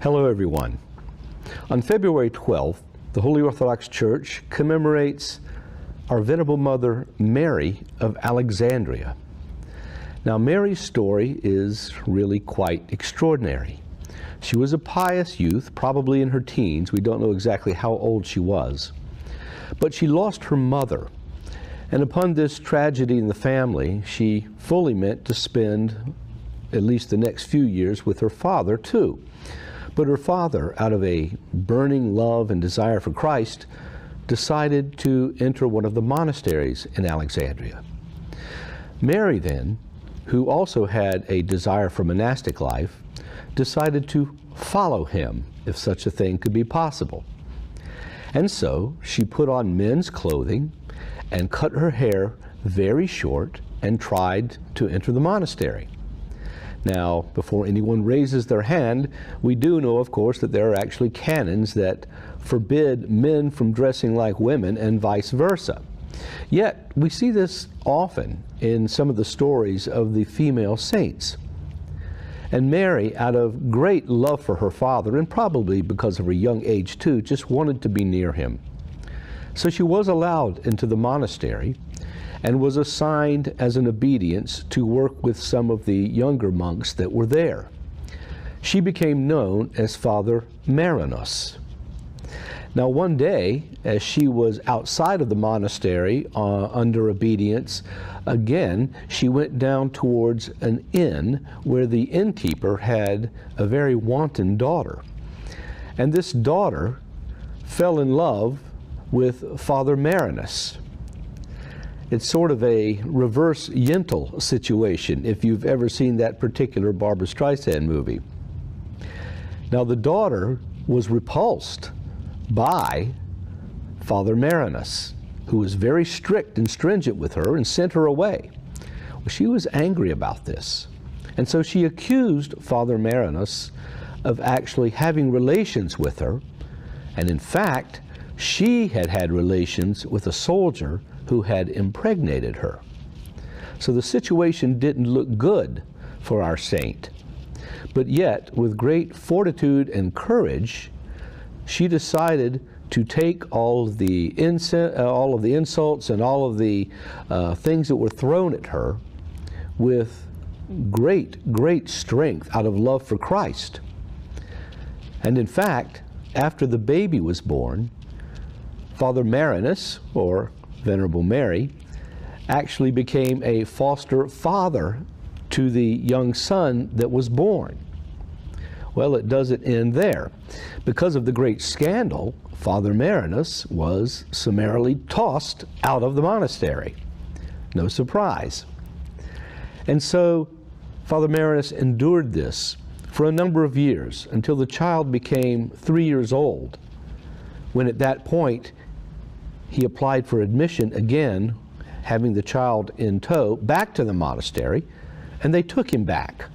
Hello everyone. On February 12th, the Holy Orthodox Church commemorates our Venerable Mother Mary of Alexandria. Now Mary's story is really quite extraordinary. She was a pious youth, probably in her teens. We don't know exactly how old she was. But she lost her mother. And upon this tragedy in the family, she fully meant to spend at least the next few years with her father too. But her father, out of a burning love and desire for Christ, decided to enter one of the monasteries in Alexandria. Mary then, who also had a desire for monastic life, decided to follow him, if such a thing could be possible. And so she put on men's clothing and cut her hair very short and tried to enter the monastery. Now, before anyone raises their hand, we do know, of course, that there are actually canons that forbid men from dressing like women and vice versa. Yet, we see this often in some of the stories of the female saints. And Mary, out of great love for her father, and probably because of her young age too, just wanted to be near him. So she was allowed into the monastery and was assigned as an obedience to work with some of the younger monks that were there. She became known as Father Marinus. Now one day, as she was outside of the monastery under obedience, again she went down towards an inn where the innkeeper had a very wanton daughter. And this daughter fell in love with Father Marinus. It's sort of a reverse Yentl situation, if you've ever seen that particular Barbra Streisand movie. Now the daughter was repulsed by Father Marinus, who was very strict and stringent with her and sent her away. Well, she was angry about this, and so she accused Father Marinus of actually having relations with her, and in fact, she had had relations with a soldier who had impregnated her. So the situation didn't look good for our saint. But yet, with great fortitude and courage, she decided to take all of the insults and all of the things that were thrown at her with great strength out of love for Christ. And in fact, after the baby was born, Father Marinus, or Venerable Mary, actually became a foster father to the young son that was born. Well, it doesn't end there. Because of the great scandal, Father Marinus was summarily tossed out of the monastery. No surprise. And so Father Marinus endured this for a number of years until the child became 3 years old, when at that point he applied for admission again, having the child in tow, back to the monastery, and they took him back.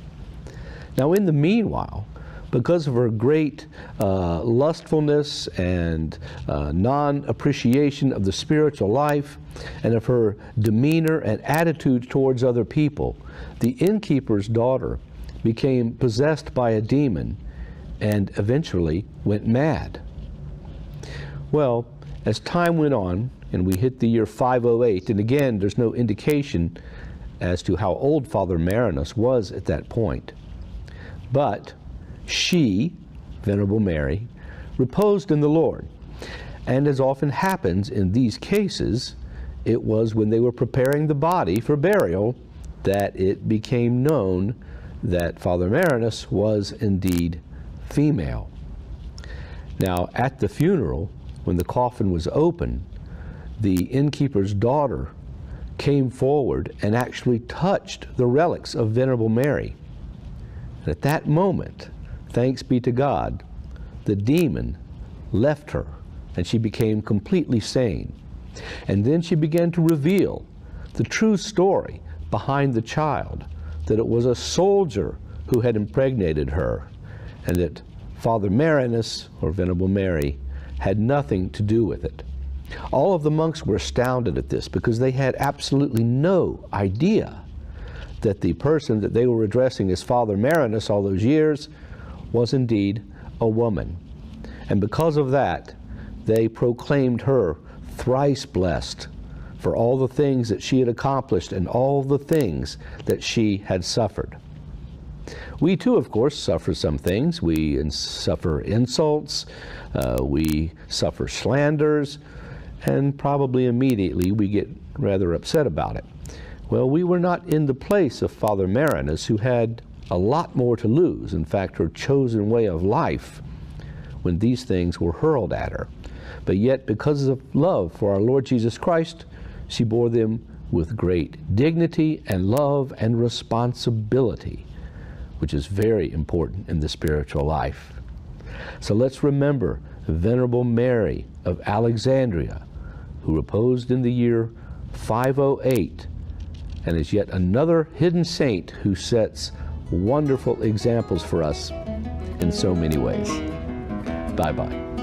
Now in the meanwhile, because of her great lustfulness and non-appreciation of the spiritual life and of her demeanor and attitude towards other people, the innkeeper's daughter became possessed by a demon and eventually went mad. Well, as time went on and we hit the year 508, and again there's no indication as to how old Father Marinus was at that point, but she, Venerable Mary, reposed in the Lord. And as often happens in these cases, it was when they were preparing the body for burial that it became known that Father Marinus was indeed female. Now at the funeral, when the coffin was open, the innkeeper's daughter came forward and actually touched the relics of Venerable Mary. And at that moment, thanks be to God, the demon left her and she became completely sane. And then she began to reveal the true story behind the child, that it was a soldier who had impregnated her, and that Father Marinus, or Venerable Mary, had nothing to do with it. All of the monks were astounded at this because they had absolutely no idea that the person that they were addressing as Father Marinus all those years was indeed a woman. And because of that, they proclaimed her thrice blessed for all the things that she had accomplished and all the things that she had suffered. We too, of course, suffer some things. We suffer insults, we suffer slanders, and probably immediately we get rather upset about it. Well, we were not in the place of Father Marinus, who had a lot more to lose, in fact, her chosen way of life, when these things were hurled at her. But yet, because of love for our Lord Jesus Christ, she bore them with great dignity and love and responsibility, which is very important in the spiritual life. So let's remember Venerable Mary of Alexandria, who reposed in the year 508, and is yet another hidden saint who sets wonderful examples for us in so many ways. Bye-bye.